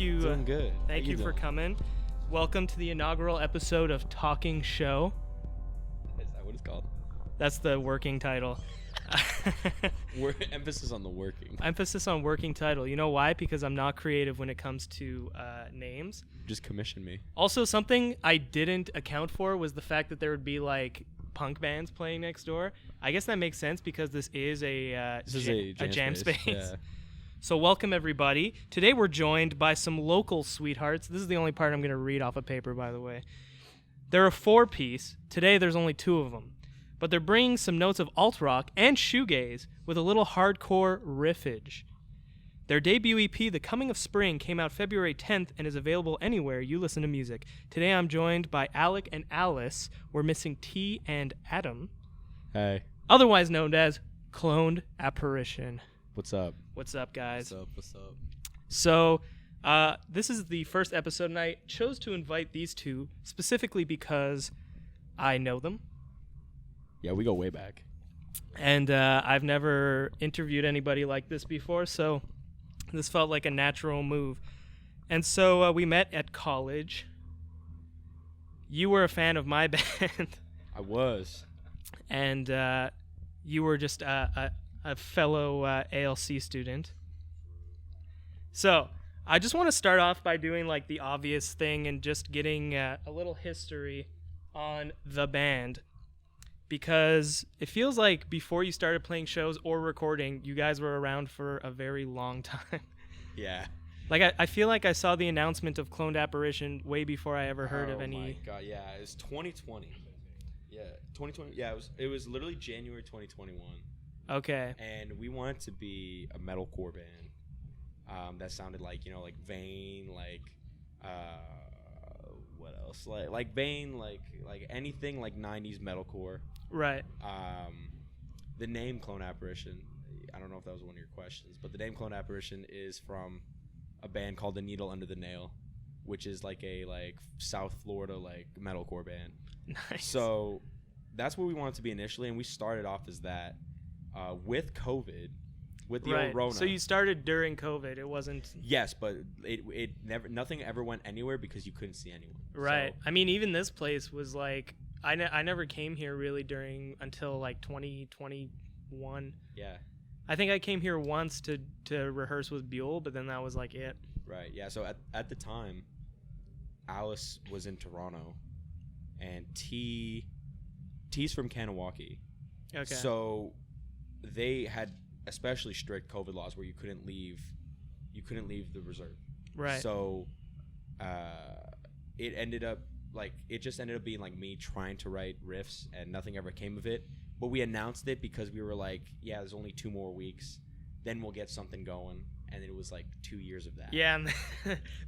you. Doing good. Thank you for coming. Welcome to the inaugural episode of Talking Show. Is that what it's called? That's the working title. Emphasis on the working. Emphasis on working title. You know why? Because I'm not creative when it comes to names. Just commission me. Also, something I didn't account for was the fact that there would be like punk bands playing next door. I guess that makes sense because this is a jam space. Yeah. So welcome, everybody. Today we're joined by some local sweethearts. This is the only part I'm going to read off of paper, by the way. They're a four-piece. Today there's only two of them. But they're bringing some notes of alt-rock and shoegaze with a little hardcore riffage. Their debut EP, The Coming of Spring, came out February 10th and is available anywhere you listen to music. Today I'm joined by Alec and Alice. We're missing T and Adam. Hey. Otherwise known as Cloned Apparition. What's up? What's up, guys? What's up? So, this is the first episode, and I chose to invite these two specifically because I know them. Yeah, we go way back. And I've never interviewed anybody like this before, so this felt like a natural move. And so we met at college. You were a fan of my band. I was. And you were just a fellow ALC student. So I just want to start off by doing like the obvious thing and just getting a little history on the band, because it feels like before you started playing shows or recording, you guys were around for a very long time. Yeah. Like I feel like I saw the announcement of Cloned Apparition way before I ever heard of any. Oh my god, yeah, it was 2020. Yeah, 2020. Yeah, it was literally January 2021. Okay. And we wanted to be a metalcore band that sounded like, like Vane, like what else? Like Vane, like anything like 90s metalcore. Right. The name Clone Apparition, I don't know if that was one of your questions, but the name Clone Apparition is from a band called The Needle Under the Nail, which is like a South Florida metalcore band. Nice. So that's what we wanted to be initially, and we started off as that. With COVID, with the old Rona. So you started during COVID. It wasn't. Yes, but it never, nothing ever went anywhere because you couldn't see anyone. Right. So, I mean, even this place was like, I never came here really until like 2021. Yeah. I think I came here once to rehearse with Buell, but then that was like it. Right. Yeah. So at the time, Alice was in Toronto, and T's from Kanawaki. Okay. So they had especially strict COVID laws where you couldn't leave the reserve. Right. So it just ended up being like me trying to write riffs and nothing ever came of it. But we announced it because we were like, yeah, there's only 2 more weeks, then we'll get something going. And it was like 2 years of that. Yeah, and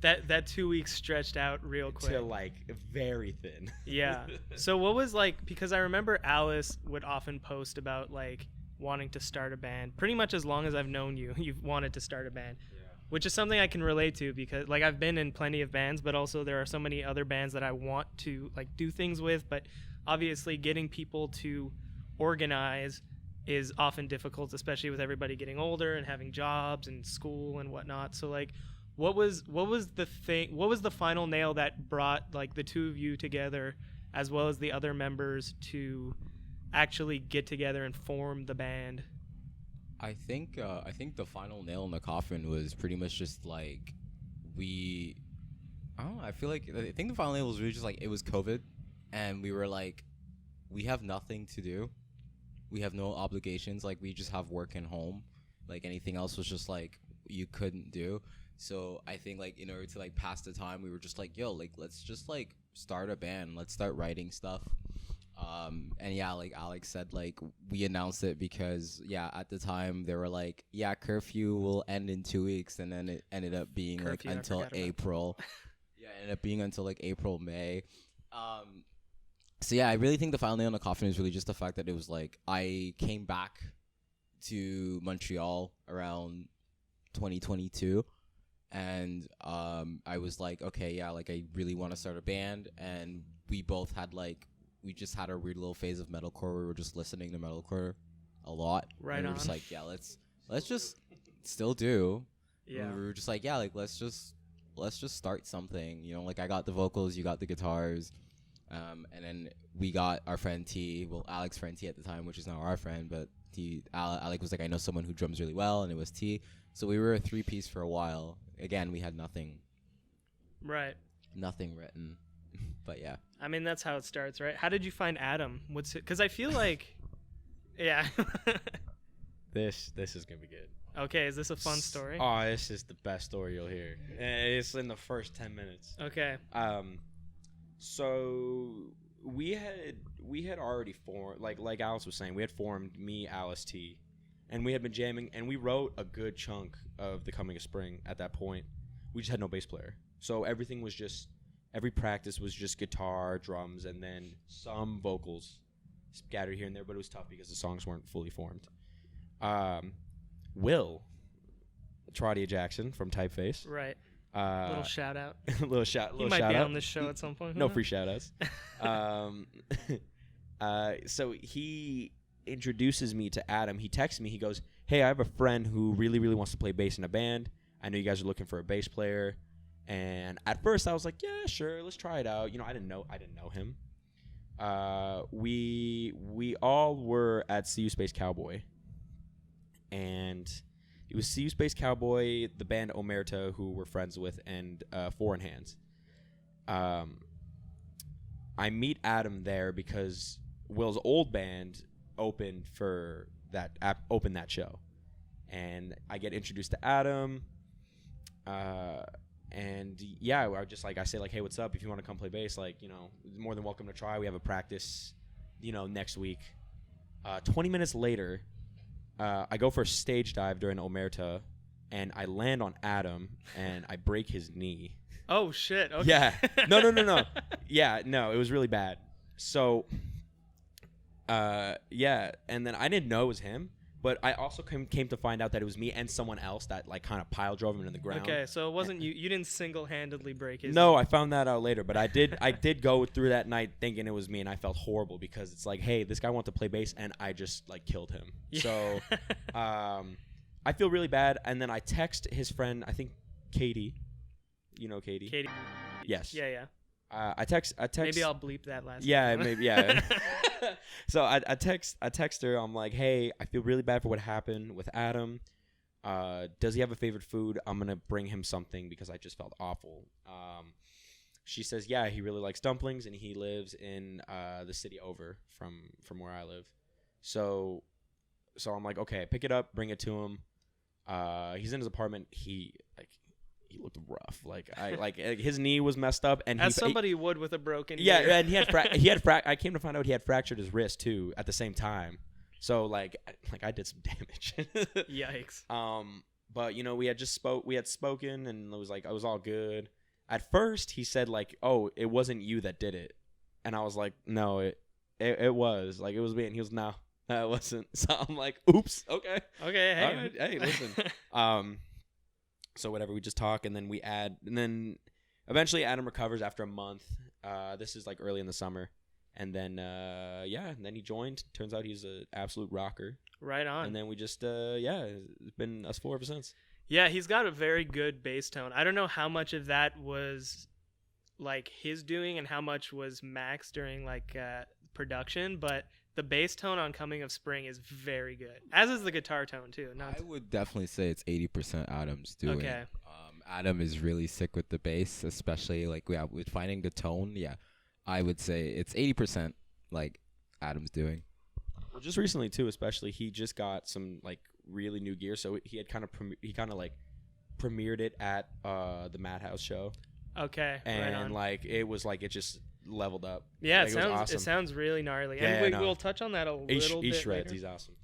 that 2 weeks stretched out real quick. To like very thin. Yeah. So what was because I remember Alice would often post about like wanting to start a band. Pretty much as long as I've known you, you've wanted to start a band. Yeah. Which is something I can relate to because I've been in plenty of bands, but also there are so many other bands that I want to do things with, but obviously getting people to organize is often difficult, especially with everybody getting older and having jobs and school and whatnot. So what was the final nail that brought the two of you together as well as the other members to actually get together and form the band? I think the final nail in the coffin was pretty much just I think the final nail was really just it was COVID, and we were we have nothing to do. We have no obligations. We just have work and home. Anything else was just you couldn't do. So I think in order to pass the time, we were just yo, let's just start a band. Let's start writing stuff. And yeah, like Alex said, we announced it because at the time they were curfew will end in 2 weeks, and then it ended up being Curfew, until April. It ended up being until April, May. So yeah, I really think the final nail in the coffin is really just the fact that it was I came back to Montreal around 2022, and I was okay, I really want to start a band, and we both had we just had a weird little phase of metalcore. We were just listening to metalcore a lot. Right and we on. were just let's just still do. Yeah. And we were just let's just let's just start something. You know, like I got the vocals, you got the guitars, and then we got our friend T. Well, Alec's friend T at the time, which is now our friend, but Alec was like, I know someone who drums really well, and it was T. So we were a 3-piece for a while. Again, we had nothing. Right. Nothing written, but yeah. I mean, that's how it starts, right? How did you find Adam? What's it? Because I feel like, yeah. This is gonna be good. Okay, is this a fun story? Oh, this is the best story you'll hear. It's in the first 10 minutes. Okay. So we had already formed, like Alice was saying, we had formed me, Alice, T, and we had been jamming, and we wrote a good chunk of The Coming of Spring at that point. We just had no bass player, so everything was just, every practice was just guitar, drums, and then some vocals scattered here and there. But it was tough because the songs weren't fully formed. Will Trodia Jackson from Typeface. Right. Little shout out. little shout He might shout be out. on this show at some point. No free shout outs. So he introduces me to Adam. He texts me. He goes, hey, I have a friend who really, really wants to play bass in a band. I know you guys are looking for a bass player. And at first I was like, yeah, sure, let's try it out. You know, I didn't know him. We all were at CU Space Cowboy. And it was CU Space Cowboy, the band Omerta, who we're friends with, and Foreign Hands. I meet Adam there because Will's old band opened that show, and I get introduced to Adam. And yeah, I say like, hey, what's up? If you want to come play bass, like, you know, more than welcome to try. We have a practice, you know, next week. 20 minutes later, I go for a stage dive during Omerta, and I land on Adam, and I break his knee. Oh, shit. Okay. Yeah. No. Yeah, no, it was really bad. So, yeah, and then I didn't know it was him, but I also came to find out that it was me and someone else that, like, kind of pile drove him into the ground. Okay, so it wasn't you. You didn't single-handedly break his No, knee. I found that out later, but I did go through that night thinking it was me, and I felt horrible because it's like, hey, this guy wanted to play bass, and I just, like, killed him. Yeah. So, I feel really bad, and then I text his friend, I think Katie. You know Katie? Katie. Yes. Yeah. I text. Maybe I'll bleep that last. Yeah, name. maybe. Yeah. So I text her. I'm like, hey, I feel really bad for what happened with Adam. Does he have a favorite food? I'm gonna bring him something because I just felt awful. She says, yeah, he really likes dumplings, and he lives in the city over from where I live. So I'm like, okay, pick it up, bring it to him. He's in his apartment. He looked rough. Like his knee was messed up, and as somebody would with a broken knee. Yeah, and he had I came to find out he had fractured his wrist too at the same time. So like I did some damage. Yikes. But you know, we had spoken, and it was all good. At first he said like, oh, it wasn't you that did it, and I was like, no, it was, like, it was me, and he was, no, it wasn't. So I'm like, oops, okay, hey, all right, hey, listen. So whatever, we just talk, and then and then eventually Adam recovers after a month. This is like early in the summer, and then and then he joined. Turns out he's an absolute rocker. Right on. And then we just it's been us four ever since. Yeah, he's got a very good bass tone. I don't know how much of that was like his doing and how much was Max during like production, but the bass tone on Coming of Spring is very good, as is the guitar tone too. I would definitely say it's 80% Adam's doing. Okay. Adam is really sick with the bass, especially like with finding the tone. Yeah, I would say it's 80% like Adam's doing. Well, just recently too, especially he just got some like really new gear, so he had kind of premiered it at the Madhouse show. Okay. And right on. like it was like it just leveled up. Yeah, like, it sounds really gnarly. Yeah, and we'll touch on that a little bit shreds, later. he's awesome.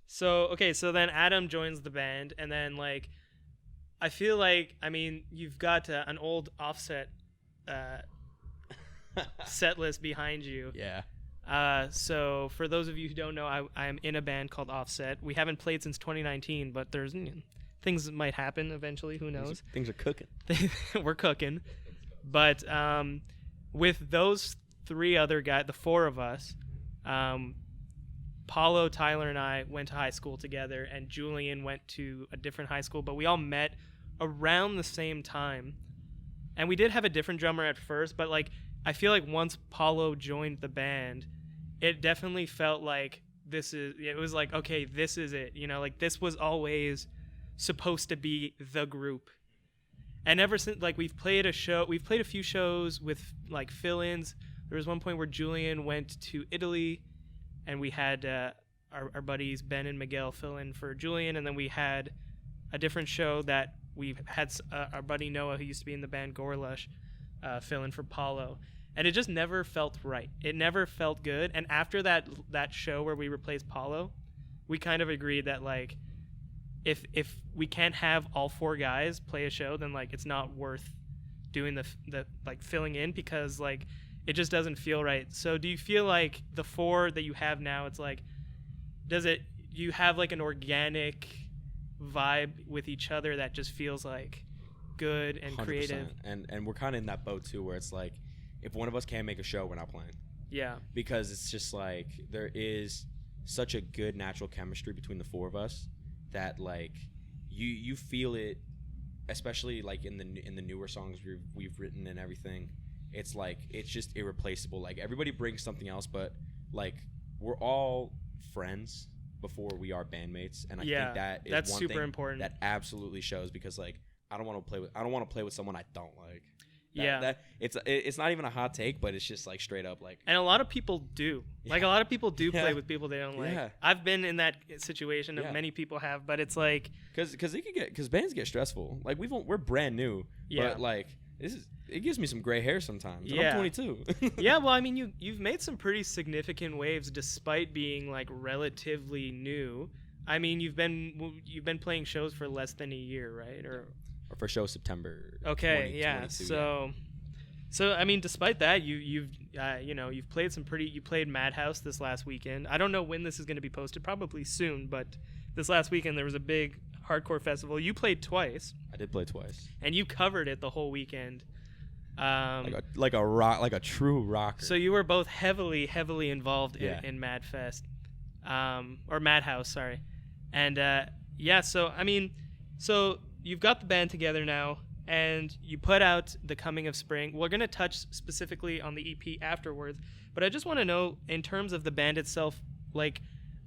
So then Adam joins the band, and then like I feel like, I mean, you've got an old Offset set list behind you. Yeah. So for those of you who don't know, I am in a band called Offset. We haven't played since 2019, but there's things that might happen eventually. Who knows? Things are cooking. We're cooking. But with those three other guys, the four of us, Paulo, Tyler, and I went to high school together, and Julian went to a different high school, but we all met around the same time. And we did have a different drummer at first, but like I feel like once Paulo joined the band, it definitely felt like it was like, okay, this is it. You know, like this was always supposed to be the group. And ever since, like, we've played a few shows with like fill-ins. There was one point where Julian went to Italy, and we had our buddies Ben and Miguel fill in for Julian, and then we had a different show that we had our buddy Noah, who used to be in the band Gorlush, fill in for Paulo. And it just never felt right. It never felt good. And after that show where we replaced Paulo, we kind of agreed that like if we can't have all 4 guys play a show, then like it's not worth doing the like filling in, because like it just doesn't feel right. So do you feel like the 4 that you have now, it's like, do you have like an organic vibe with each other that just feels like good and 100%. creative? And we're kind of in that boat too, where it's like, if one of us can't make a show, we're not playing. Yeah. Because it's just like there is such a good natural chemistry between the 4 of us that like you feel it, especially like in the newer songs we've written and everything. It's like it's just irreplaceable. Like everybody brings something else, but like we're all friends before we are bandmates, and I think that's one super thing important. That absolutely shows, because like I don't want to play with someone I don't like. It's not even a hot take, but it's just like straight up like. And a lot of people do. Yeah. Like a lot of people do play with people they don't like. Yeah. I've been in that situation, and many people have, but it's like because bands get stressful. Like we're brand new, but like it gives me some gray hair sometimes. And I'm 22. Yeah, well, I mean, you've made some pretty significant waves despite being like relatively new. I mean, you've been playing shows for less than a year, right? Or Our first show September. Okay, yeah. So I mean, despite that, you've played you played Madhouse this last weekend. I don't know when this is going to be posted, probably soon, but this last weekend there was a big hardcore festival. You played twice. I did play twice. And you covered it the whole weekend. Like a true rocker. So you were both heavily involved in Madfest, or Madhouse, sorry. And so I mean, so you've got the band together now, and you put out The Coming of Spring. We're going to touch specifically on the EP afterwards, but I just want to know, in terms of the band itself, like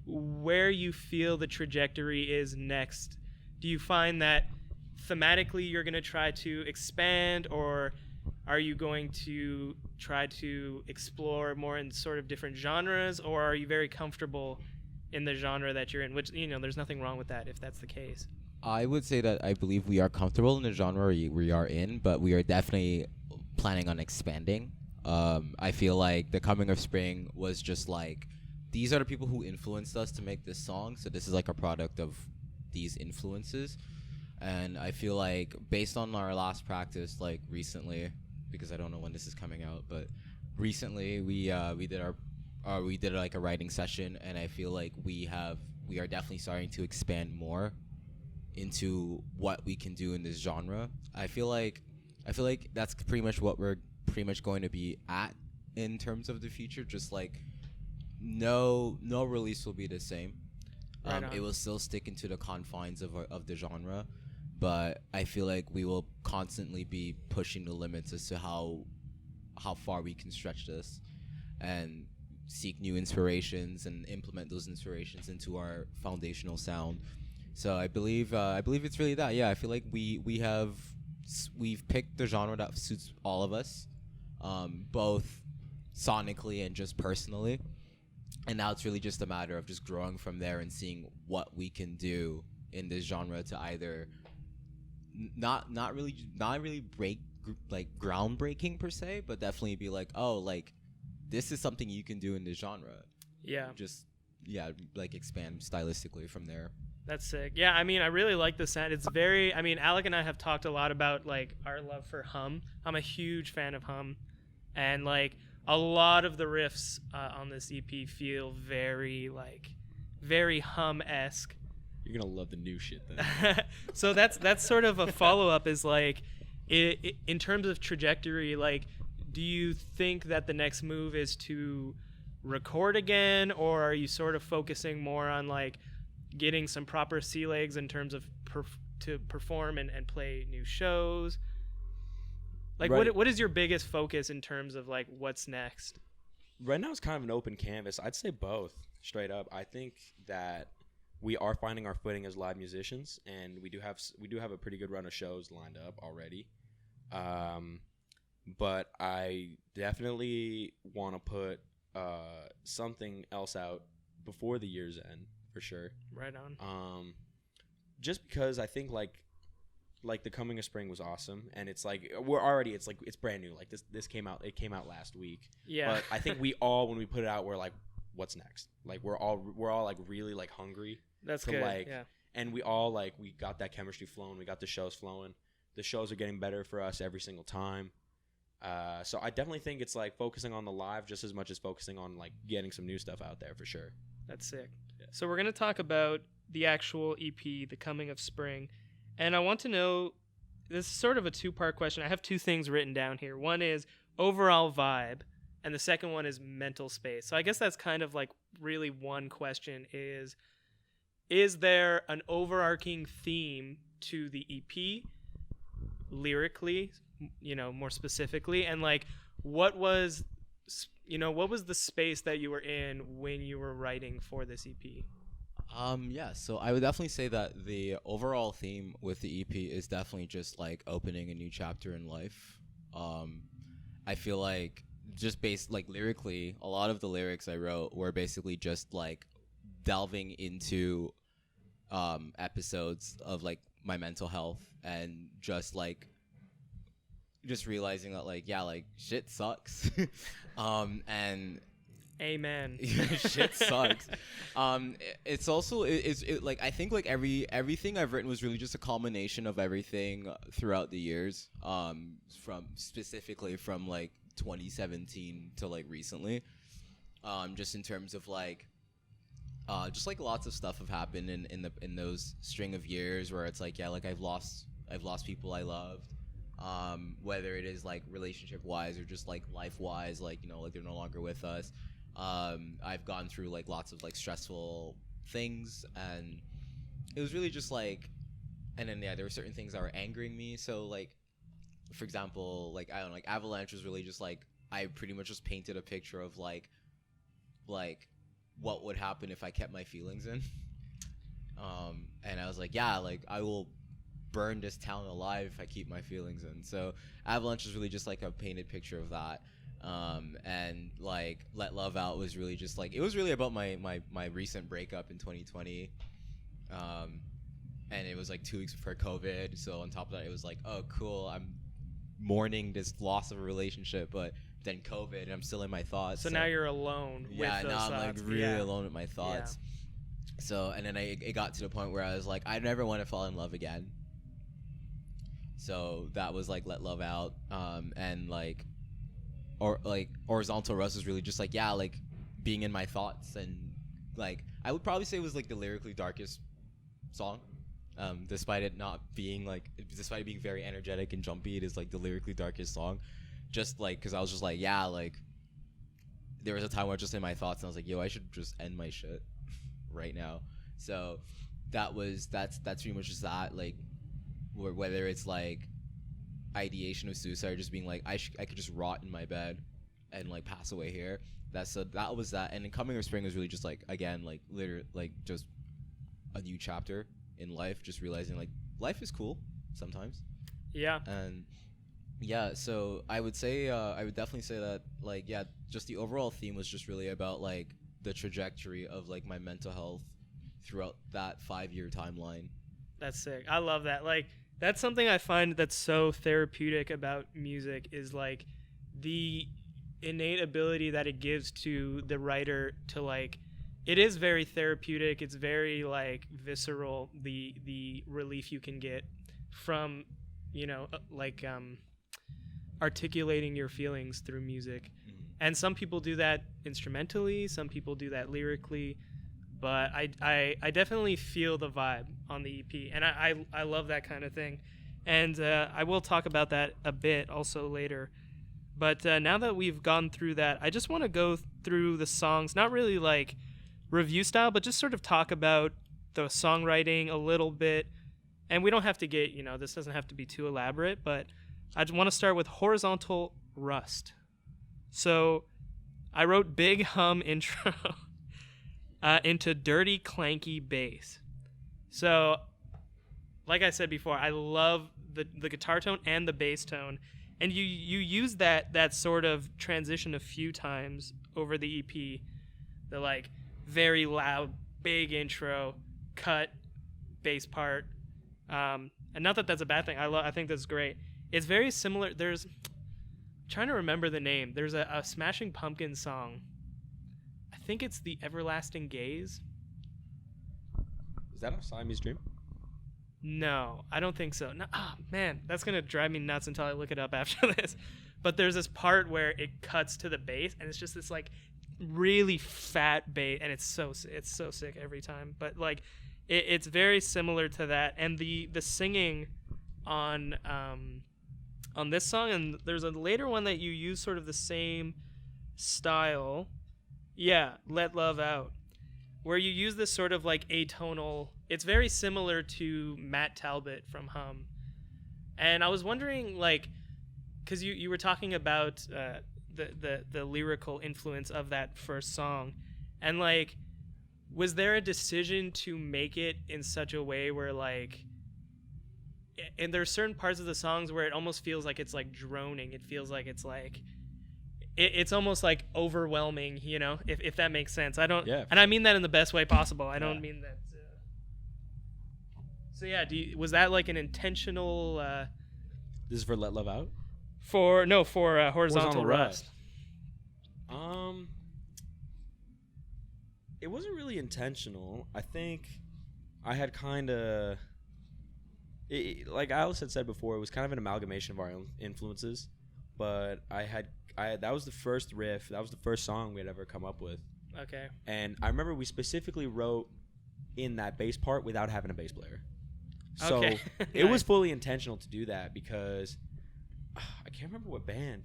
where you feel the trajectory is next. Do you find that thematically you're going to try to expand, or are you going to try to explore more in sort of different genres, or are you very comfortable in the genre that you're in? Which, there's nothing wrong with that if that's the case. I would say that I believe we are comfortable in the genre we are in, but we are definitely planning on expanding. I feel like The Coming of Spring was just like, these are the people who influenced us to make this song, so this is like a product of these influences. And I feel like based on our last practice, like recently, because I don't know when this is coming out, but recently we did like a writing session, and I feel like we are definitely starting to expand more into what we can do in this genre. I feel like that's pretty much what we're pretty much going to be at in terms of the future. Just like no release will be the same. It will still stick into the confines of the genre, but I feel like we will constantly be pushing the limits as to how far we can stretch this and seek new inspirations and implement those inspirations into our foundational sound. So I believe it's really that. Yeah, I feel like we've picked the genre that suits all of us, both sonically and just personally. And now it's really just a matter of just growing from there and seeing what we can do in this genre to either not really break like groundbreaking per se, but definitely be like, oh, like this is something you can do in this genre. Yeah. Just like expand stylistically from there. That's sick. Yeah, I mean, I really like the sound. It's very, I mean, Alec and I have talked a lot about like our love for Hum. I'm a huge fan of Hum, and like a lot of the riffs on this EP feel very Hum-esque. You're gonna love the new shit then. So that's sort of a follow-up, is like in terms of trajectory, like do you think that the next move is to record again, or are you sort of focusing more on like getting some proper sea legs in terms of to perform and play new shows? Like, Right. what is your biggest focus in terms of like what's next? Right now it's kind of an open canvas. I'd say both, straight up. I think that we are finding our footing as live musicians, and we do have a pretty good run of shows lined up already. But I definitely want to put something else out before the year's end for sure. Right on. Just because I think like the coming of spring was awesome, and it's like it's brand new. Like this came out last week. Yeah. But I think we all, when we put it out, we're like, what's next? Like we're all like really like hungry. That's to good. like, yeah. And we all like, we got that chemistry flowing. We got the shows flowing. The shows are getting better for us every single time. So I definitely think it's like focusing on the live just as much as focusing on like getting some new stuff out there for sure. That's sick. Yeah. So we're gonna talk about the actual EP, The Coming of Spring, and I want to know. This is sort of a two-part question. I have two things written down here. One is overall vibe, and the second one is mental space. So I guess that's kind of like really one question: is there an overarching theme to the EP, lyrically, more specifically, and like what was the space that you were in when you were writing for this EP? Yeah, so I would definitely say that the overall theme with the EP is definitely just like opening a new chapter in life. I feel like just based like lyrically, a lot of the lyrics I wrote were basically just like delving into episodes of like my mental health and just realizing that like, yeah, like shit sucks. And Amen. shit sucks. It's also like I think like everything I've written was really just a culmination of everything throughout the years. From specifically from like 2017 to like recently. Just in terms of like just like lots of stuff have happened in those string of years where it's like, yeah, like I've lost people I loved. Whether it is like relationship wise or just like life wise, like like they're no longer with us. I've gone through like lots of like stressful things, and it was really just like, and then yeah, there were certain things that were angering me. So like, for example, like I don't know, like Avalanche was really just like, I pretty much just painted a picture of like what would happen if I kept my feelings in. And I was like, yeah, like I will burn this town alive if I keep my feelings in. So Avalanche is really just like a painted picture of that. And like Let Love Out was really just like, it was really about my recent breakup in 2020. And it was like 2 weeks before COVID. So on top of that, it was like, oh cool, I'm mourning this loss of a relationship, but then COVID and I'm still in my thoughts. So now you're alone with yeah, those now I'm thoughts. like really Yeah. alone with my thoughts. So, and then it got to the point where I was like, I never want to fall in love again. So that was like Let Love Out. And like Horizontal Rust was really just like, yeah, like being in my thoughts. And like I would probably say it was like the lyrically darkest song. Despite it being very energetic and jumpy, it is like the lyrically darkest song. Just like, because I was just like, yeah, like there was a time where I was just in my thoughts and I was like, yo, I should just end my shit right now. So that's pretty much just that, like whether it's like ideation of suicide or just being like, I could just rot in my bed and like pass away here. That was that. And then Coming of Spring was really just like, again, like literally like just a new chapter in life, just realizing like life is cool sometimes. Yeah. And yeah, so I would definitely say that like, yeah, just the overall theme was just really about like the trajectory of like my mental health throughout that 5-year timeline. That's sick. I love that. Like that's something I find that's so therapeutic about music is like the innate ability that it gives to the writer to like, it is very therapeutic. It's very like visceral, the relief you can get from, articulating your feelings through music. Mm-hmm. And some people do that instrumentally, some people do that lyrically, but I definitely feel the vibe on the EP, and I love that kind of thing. And I will talk about that a bit also later. But now that we've gone through that, I just want to go through the songs, not really like review style, but just sort of talk about the songwriting a little bit. And we don't have to get, this doesn't have to be too elaborate, but I want to start with Horizontal Rust. So I wrote big hum intro into dirty clanky bass. So like I said before, I love the guitar tone and the bass tone. And you use that sort of transition a few times over the EP. The like very loud, big intro, cut, bass part. And not that that's a bad thing. I think that's great. It's very similar. I'm trying to remember the name. There's a Smashing Pumpkins song. I think it's The Everlasting Gaze. Is that a Siamese Dream? No, I don't think so. No, oh, man, that's going to drive me nuts until I look it up after this. But there's this part where it cuts to the bass, and it's just this, like, really fat bass, and it's so sick every time. But, like, it's very similar to that. And the singing on this song, and there's a later one that you use sort of the same style. Yeah, Let Love Out, where you use this sort of, like, atonal... It's very similar to Matt Talbot from Hum. And I was wondering, like, because you were talking about the lyrical influence of that first song. And, like, was there a decision to make it in such a way where, like, and there's certain parts of the songs where it almost feels like it's, like, droning. It feels like it's, like, it's almost, like, overwhelming, you know, if that makes sense. I don't, yeah. And I mean that in the best way possible. I don't mean that. So yeah, was that like an intentional? This is for Let Love Out. For Horizontal Rust. It wasn't really intentional. I think I had kind of, like Alice had said before, it was kind of an amalgamation of our own influences. But that was the first riff. That was the first song we had ever come up with. Okay. And I remember we specifically wrote in that bass part without having a bass player. So okay. it was fully intentional to do that because I can't remember what band.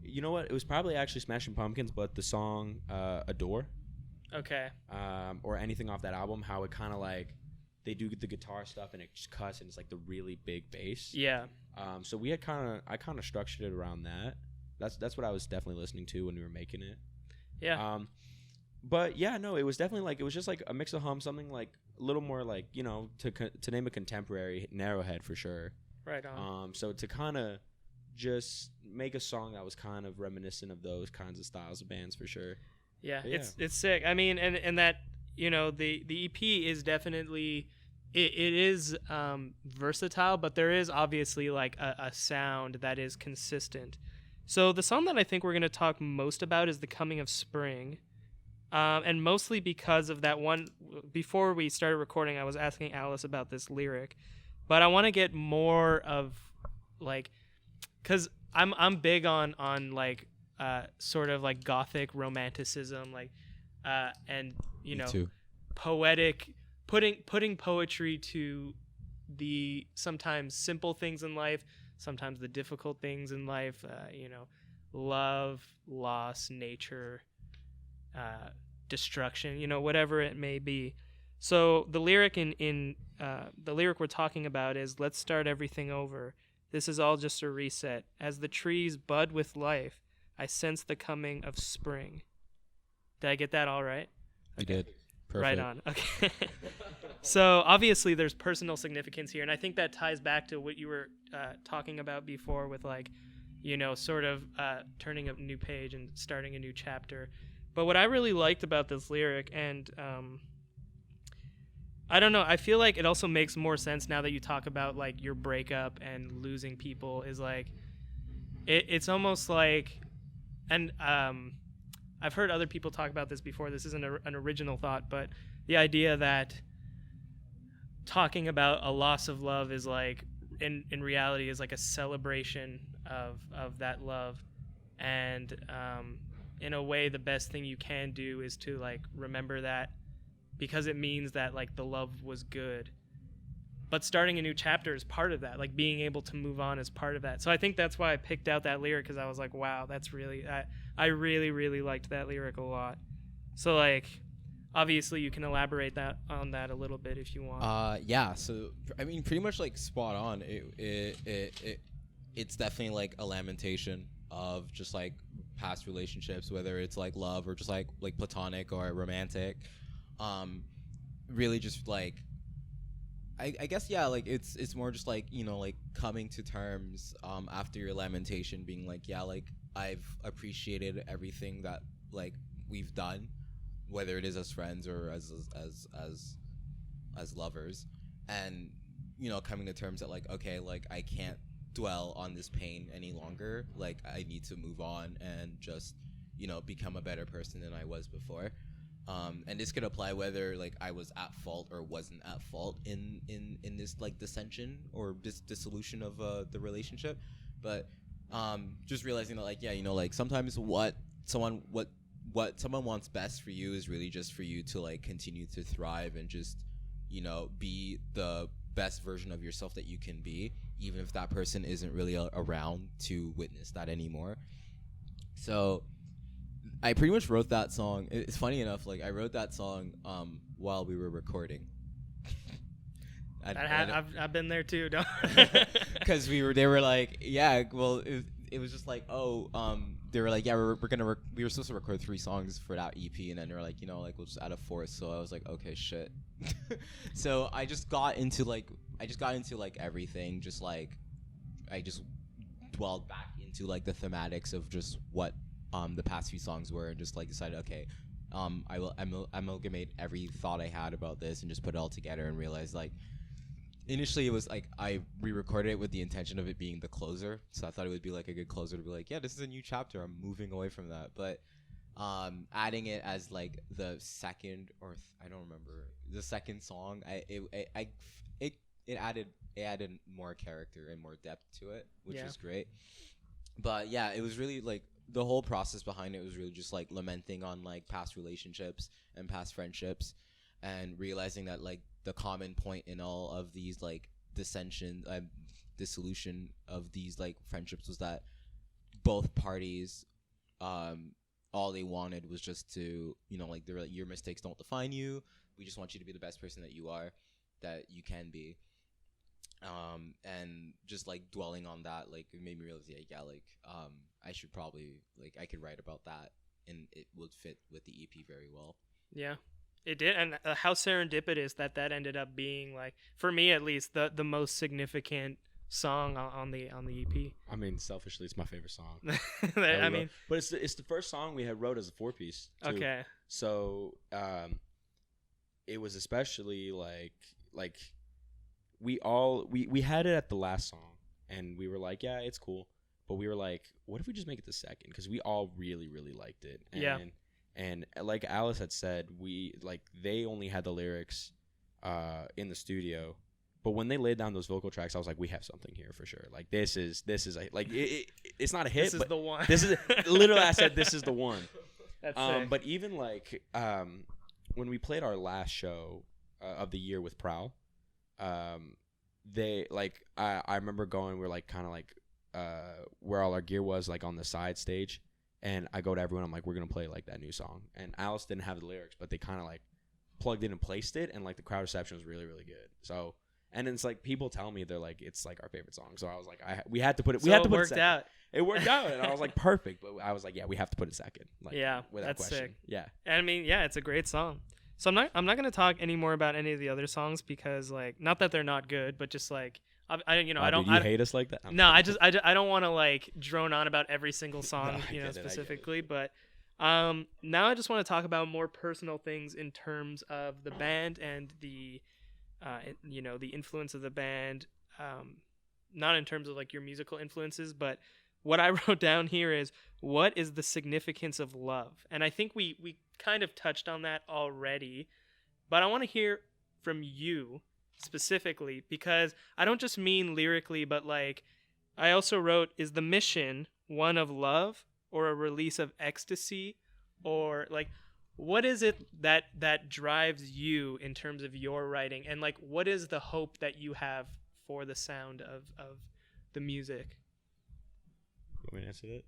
You know what? It was probably actually Smashing Pumpkins, but the song Adore. Okay. Or anything off that album, how it kind of like they do the guitar stuff and it just cuts and it's like the really big bass. Yeah. So I kind of structured it around that. That's what I was definitely listening to when we were making it. Yeah. But yeah, no, it was definitely like it was just like a mix of Hum, something like a little more like, you know, to name a contemporary, Narrowhead for sure. Right on. So to kind of just make a song that was kind of reminiscent of those kinds of styles of bands for sure. Yeah, it's sick. I mean, and that, you know, the EP is definitely it is versatile, but there is obviously like a sound that is consistent. So the song that I think we're going to talk most about is The Coming of Spring. And mostly because of that one, before we started recording, I was asking Alice about this lyric, but I want to get more of like, cause I'm big on like, sort of like gothic romanticism, like, and you know, poetic, putting poetry to the sometimes simple things in life, sometimes the difficult things in life, you know, love, loss, nature, destruction, you know, whatever it may be. So the lyric in the lyric we're talking about is, let's start everything over. This is all just a reset. As the trees bud with life, I sense the coming of spring. Did I get that all right? You did. Perfect. Right on. Okay. So obviously there's personal significance here, and I think that ties back to what you were talking about before with, like, you know, sort of turning a new page and starting a new chapter. But what I really liked about this lyric, and I don't know, I feel like it also makes more sense now that you talk about like your breakup and losing people, is like it's almost like, and I've heard other people talk about this before, this isn't an original thought, but the idea that talking about a loss of love is like in reality is like a celebration of that love, and in a way the best thing you can do is to like remember that, because it means that like the love was good, but starting a new chapter is part of that, like being able to move on is part of that. So I think that's why I picked out that lyric, because I was like, wow, that's really, I really liked that lyric a lot. So like obviously you can elaborate that on that a little bit if you want. Yeah. So I mean, pretty much like spot on. It's definitely like a lamentation of just like past relationships, whether it's like love or just like platonic or romantic. Really just like I guess yeah, like it's more just like, you know, like coming to terms after your lamentation, being like, yeah, like I've appreciated everything that like we've done, whether it is as friends or as lovers, and you know, coming to terms that like, okay, like I can't dwell on this pain any longer, like I need to move on and just, you know, become a better person than I was before. And this could apply whether like I was at fault or wasn't at fault in this like dissension or this dissolution of the relationship. But just realizing that like, yeah, you know, like sometimes what someone wants best for you is really just for you to like continue to thrive and just, you know, be the best version of yourself that you can be, even if that person isn't really around to witness that anymore. So I pretty much wrote that song. It's funny enough, like I wrote that song while we were recording. I've been there too, don't because they were like, yeah, well, it was just like, oh, they were like, yeah, we were supposed to record 3 songs for that EP, and then they were like, you know, like we'll just add a 4th. So I was like, okay, shit. So I just got into like everything, just like I just dwelled back into like the thematics of just what the past few songs were, and just like decided, okay, I will amalgamate every thought I had about this and just put it all together, and realize like initially it was like I re-recorded it with the intention of it being the closer, so I thought it would be like a good closer to be like, yeah, this is a new chapter, I'm moving away from that. But adding it as like the second or I don't remember the second song, it added more character and more depth to it, which was great. But yeah, it was really like the whole process behind it was really just like lamenting on like past relationships and past friendships, and realizing that like the common point in all of these like dissolution of these like friendships was that both parties, all they wanted was just to, you know, like they're like, your mistakes don't define you. We just want you to be the best person that you are, that you can be. And just like dwelling on that, like it made me realize, yeah, like I should probably like I could write about that, and it would fit with the EP very well. Yeah, it did. And how serendipitous that ended up being, like, for me at least, the most significant song on the EP. I mean, selfishly, it's my favorite song. I mean, but it's the first song we had wrote as a 4-piece too. Okay. So it was especially like we had it at the last song, and we were like, yeah, it's cool, but we were like, what if we just make it the second, because we all really liked it. And like Alice had said, they only had the lyrics in the studio, but when they laid down those vocal tracks, I was like, we have something here for sure. Like this is like it's not a hit, this is the one. This is literally, I said this is the one. That's sick. But even like when we played our last show of the year with Prowl, they like I remember going, we're like kind of like where all our gear was, like on the side stage, and I go to everyone, I'm like, we're gonna play like that new song, and Alice didn't have the lyrics, but they kind of like plugged in and placed it, and like the crowd reception was really good. So, and it's like people tell me they're like, it's like our favorite song, so I was like, we had to put it, so it worked out. It worked out, and I was like, perfect. But I was like, yeah, we have to put it second, like, yeah, without that's question. Sick. Yeah, and I mean, yeah, it's a great song. So I'm not gonna talk any more about any of the other songs, because like, not that they're not good, but just like I you know, I don't. You hate us like that? No, I don't want to like drone on about every single song, No, you know, specifically. But now I just want to talk about more personal things in terms of the band and the, you know, the influence of the band. Not in terms of like your musical influences, but what I wrote down here is, what is the significance of love? And I think we kind of touched on that already, but I want to hear from you specifically, because I don't just mean lyrically, but like I also wrote, is the mission one of love or a release of ecstasy, or like what is it that drives you in terms of your writing, and like what is the hope that you have for the sound of the music? Want me to answer that?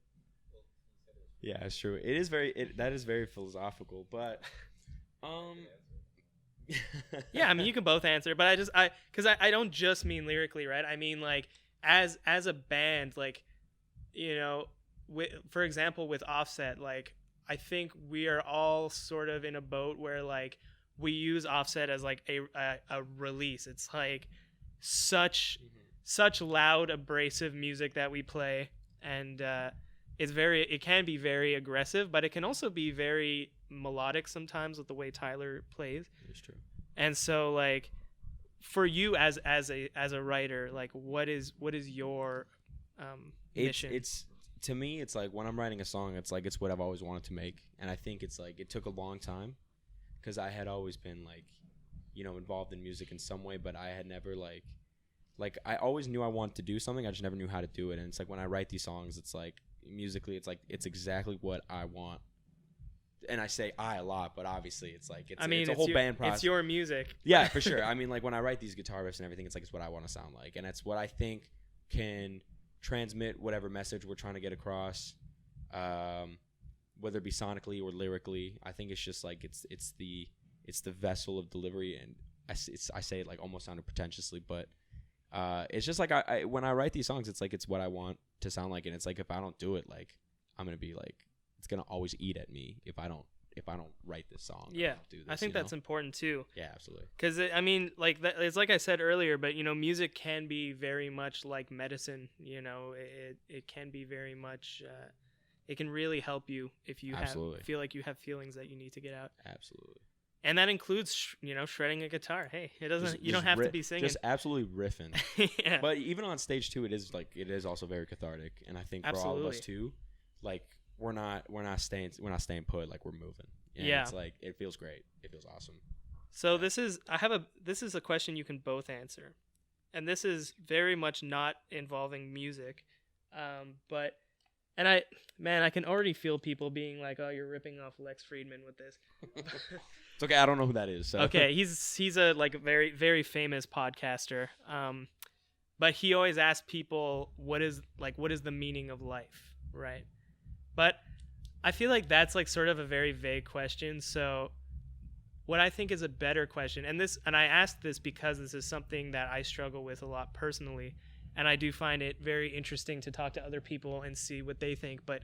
Yeah, it's true. That is very philosophical, but Yeah, I mean, you can both answer, but because I don't just mean lyrically, right? I mean, like, as a band, like, you know, for example, with Offset, like, I think we are all sort of in a boat where, like, we use Offset as, like, a release. It's, like, such loud, abrasive music that we play, and it can be very aggressive, but it can also be very melodic sometimes with the way Tyler plays. It's true. And so, like, for you as a writer, like, what is your mission? It's to me, it's like when I'm writing a song, it's like it's what I've always wanted to make, and I think it's like it took a long time because I had always been like, you know, involved in music in some way, but I had never like I always knew I wanted to do something, I just never knew how to do it. And it's like when I write these songs, it's like musically, it's like it's exactly what I want. And I say I a lot, but obviously it's like it's a whole band process. It's your music. Yeah, for sure. I mean, like when I write these guitar riffs and everything, it's like it's what I want to sound like, and it's what I think can transmit whatever message we're trying to get across, whether it be sonically or lyrically. I think it's just like it's the vessel of delivery, and I say it like almost sounded pretentiously, but it's just like I when I write these songs, it's like it's what I want to sound like, and it's like if I don't do it, like I'm gonna be like it's gonna always eat at me if I don't write this song. Yeah, do this, I think that's important too. Yeah, absolutely. Because I mean, like it's like I said earlier, but you know, music can be very much like medicine. You know, it can be very much. It can really help you if you feel like you have feelings that you need to get out. Absolutely. And that includes, you know, shredding a guitar. Hey, it doesn't. You don't have to be singing. Just absolutely riffing. Yeah. But even on stage too, it is also very cathartic, and I think for all of us too, like we're not staying put, like we're moving. And yeah. It's like it feels great. It feels awesome. So this is a question you can both answer, and this is very much not involving music, but. And I can already feel people being like, "Oh, you're ripping off Lex Friedman with this." It's okay. I don't know who that is. So. Okay, he's a like very very famous podcaster. But he always asks people, "What is the meaning of life?" Right? But I feel like that's like sort of a very vague question. So what I think is a better question, and I asked this because this is something that I struggle with a lot personally. And I do find it very interesting to talk to other people and see what they think. But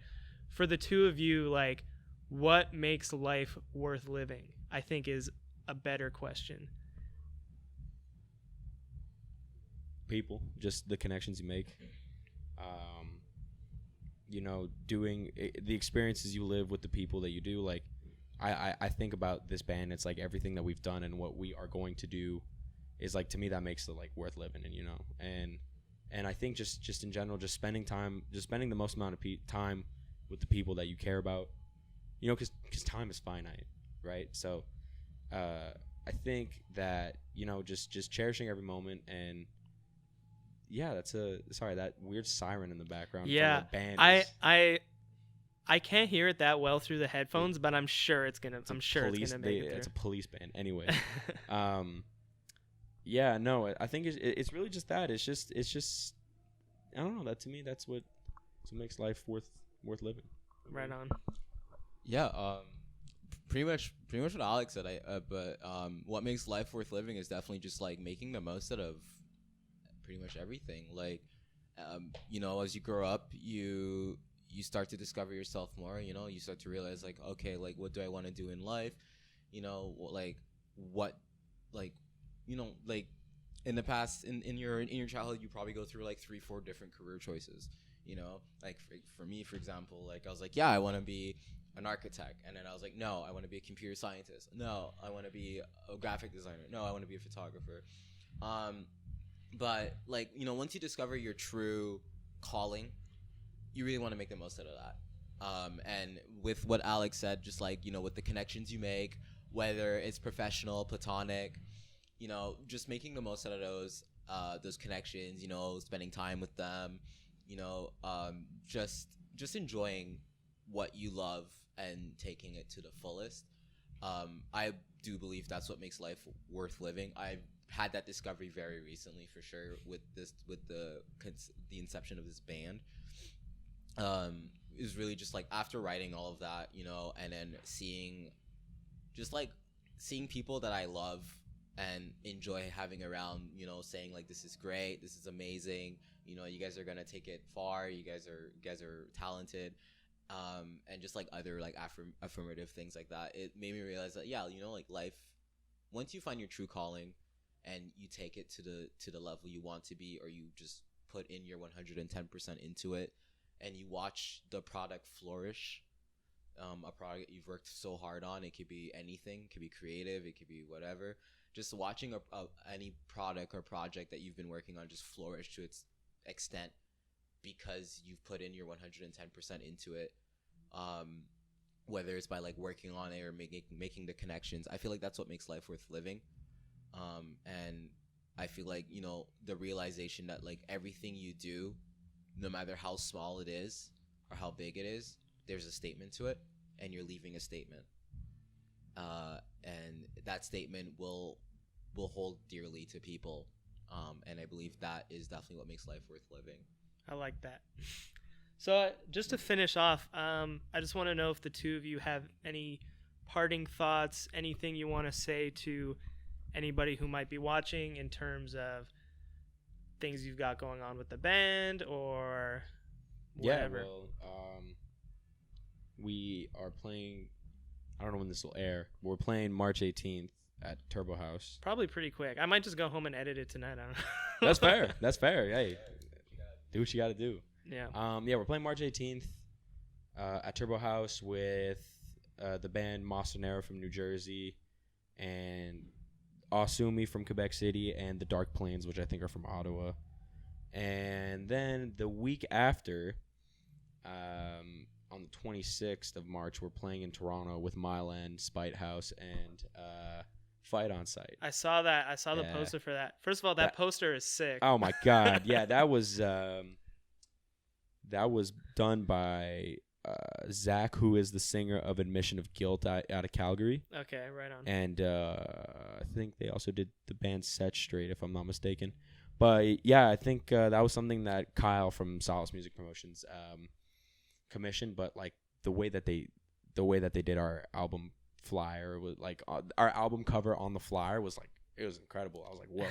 for the two of you, like, what makes life worth living, I think is a better question. People, just the connections you make. You know, doing the experiences you live with the people that you do. Like, I think about this band. It's like everything that we've done and what we are going to do is like, to me, that makes it like worth living. And, you know, and I think just in general, just spending the most amount of time with the people that you care about, you know, because time is finite, right? So I think that, you know, just cherishing every moment. And yeah, that weird siren in the background. Yeah, from the band I can't hear it that well through the headphones, but I'm sure it's gonna make it through. It's a police band anyway. Yeah, no, I think it's really just that. It's just I don't know. That to me, that's what makes life worth living. Right on. Yeah, pretty much what Alex said. But what makes life worth living is definitely just like making the most out of pretty much everything. Like, you know, as you grow up, you start to discover yourself more. You know, you start to realize like, okay, like what do I want to do in life? You know, like what, like. You know, like in the past, in your childhood, you probably go through like 3-4 different career choices. You know, like for me, for example, like I was like, yeah, I want to be an architect, and then I was like, no, I want to be a computer scientist. No, I want to be a graphic designer. No, I want to be a photographer. But like, you know, once you discover your true calling, you really want to make the most out of that. And with what Alex said, just like, you know, with the connections you make, whether it's professional, platonic. You know, just making the most out of those connections, you know, spending time with them, you know, just enjoying what you love and taking it to the fullest. I do believe that's what makes life worth living. I've had that discovery very recently, for sure, with the inception of this band. It was really just like after writing all of that, you know, and then seeing just like seeing people that I love and enjoy having around, you know, saying like, this is great, this is amazing, you know, you guys are gonna take it far, you guys are talented, and just like other like affirmative things like that. It made me realize that, yeah, you know, like life, once you find your true calling and you take it to the level you want to be, or you just put in your 110% into it, and you watch the product flourish, a product you've worked so hard on. It could be anything, it could be creative, it could be whatever. Just watching any product or project that you've been working on just flourish to its extent because you've put in your 110% into it, whether it's by like working on it or making the connections. I feel like that's what makes life worth living. And I feel like, you know, the realization that like everything you do, no matter how small it is or how big it is, there's a statement to it, and you're leaving a statement. And that statement will hold dearly to people. And I believe that is definitely what makes life worth living. I like that. So just to finish off, I just want to know if the two of you have any parting thoughts, anything you want to say to anybody who might be watching in terms of things you've got going on with the band or whatever. Yeah, well, we are playing, I don't know when this will air, but we're playing March 18th at Turbo House. Probably pretty quick. I might just go home and edit it tonight. I don't know. That's fair. That's fair. Hey, do what you got to do. Yeah. Yeah, we're playing March 18th at Turbo House with the band Mostonero from New Jersey and Asumi from Quebec City and the Dark Plains, which I think are from Ottawa. And then the week after, on the 26th of March, we're playing in Toronto with Myland, Spite House, and Fight on Sight. I saw that. I saw the poster for that. First of all, that poster is sick. Oh my God. Yeah, that was done by Zach, who is the singer of Admission of Guilt out of Calgary. Okay, right on. And I think they also did the band Set Straight, if I'm not mistaken. But yeah, I think that was something that Kyle from Solace Music Promotions commissioned. But like the way that they did our album flyer was like our album cover on the flyer was like, it was incredible. I was like, whoa,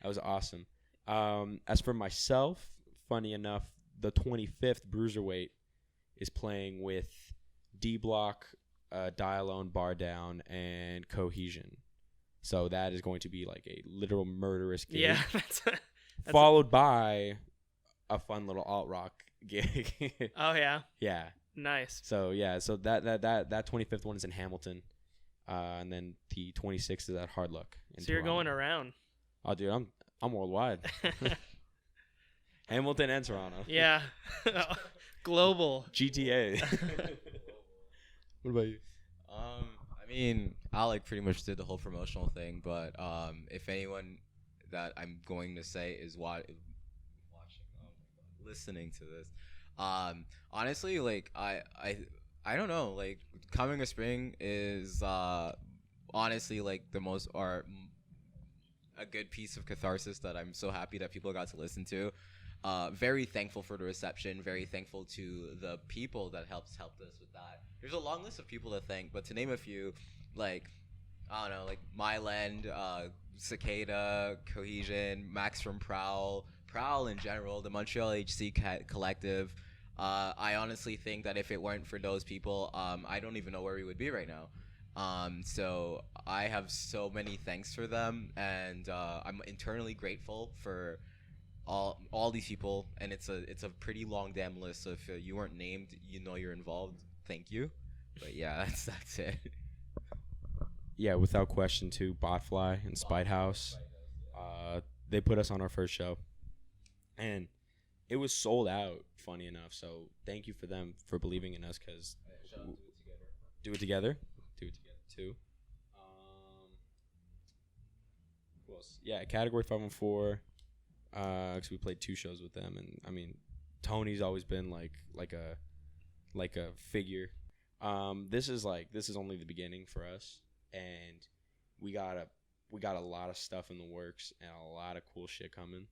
that was awesome. As for myself, funny enough, the 25th Bruiserweight is playing with D Block, Die Alone, Bar Down, and Cohesion. So that is going to be like a literal murderous gig. Yeah, followed by a fun little alt rock gig. Oh yeah. Yeah. Nice. So yeah, so that 25th one is in Hamilton, and then the 26th is at Hard Luck. So you're going around. Oh, dude, I'm worldwide. Hamilton and Toronto. Yeah. Global. GTA. What about you? I mean, Alec pretty much did the whole promotional thing, but if anyone that I'm going to say is listening to this, honestly, like I don't know, like Coming of Spring is honestly like the most or a good piece of catharsis that I'm so happy that people got to listen to. Very thankful for the reception, very thankful to the people that helped us with that. There's a long list of people to thank, but to name a few, like, I don't know, like Myland, Cicada, Cohesion, Max from Prowl in general, the Montreal HC collective. I honestly think that if it weren't for those people, I don't even know where we would be right now. So I have so many thanks for them, and I'm internally grateful for all these people, and it's a pretty long damn list. So if you weren't named, you know you're involved. Thank you. But yeah, that's it. Yeah, without question, too, Botfly and Spite House. They put us on our first show, and it was sold out. Funny enough, so thank you for them for believing in us. Cause do it together too. Who else? Yeah, Category 514. Cause we played 2 shows with them, and I mean, Tony's always been like a figure. This is only the beginning for us, and we got a lot of stuff in the works and a lot of cool shit coming.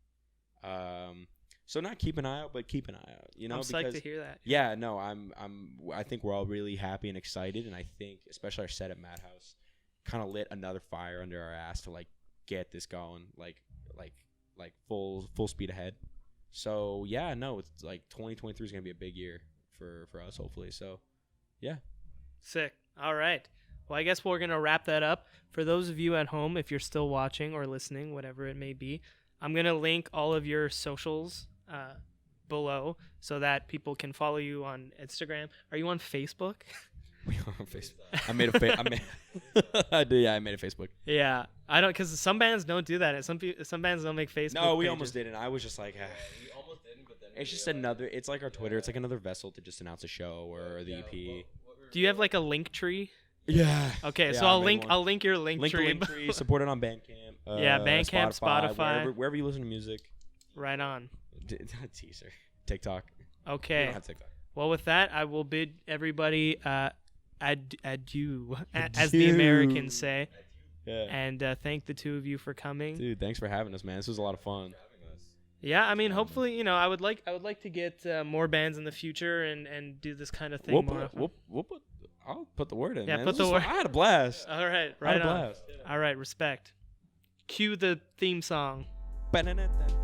So not keep an eye out, but keep an eye out. You know, I'm psyched to hear that. Yeah, no, I think we're all really happy and excited, and I think especially our set at Madhouse kind of lit another fire under our ass to like get this going, like full speed ahead. So yeah, no, it's like 2023 is gonna be a big year for us, hopefully. So yeah. Sick. All right. Well, I guess we're going to wrap that up. For those of you at home, if you're still watching or listening, whatever it may be, I'm going to link all of your socials below so that people can follow you on Instagram. Are you on Facebook? We are on Facebook. I made a I made a Facebook. Yeah. I don't, because some bands don't do that. Some bands don't make Facebook No, we pages. almost didn't. I was just like, We almost didn't, but then it's just another. It's like our Twitter. It's like another vessel to just announce a show or the EP. Do you have like a link tree? Yeah. Okay, Yeah, so I I'll made link one. I'll link your link Link the tree. link tree. Support it on Bandcamp. Yeah, Bandcamp, Spotify. wherever you listen to music. Right on. Teaser. TikTok. We Okay. don't have TikTok. Well, with that, I will bid everybody adieu, as the Adieu. Americans say, Yeah. and thank the two of you for coming. Dude, thanks for having us, man. This was a lot of fun. Yeah, I mean, hopefully, I would like to get more bands in the future and do this kind of thing more often. I'll put the word in. Yeah, man. put This the was word. fun. I had a blast. All right, I had right a on. blast. All right, respect. Cue the theme song. Ba-na-na-na-na.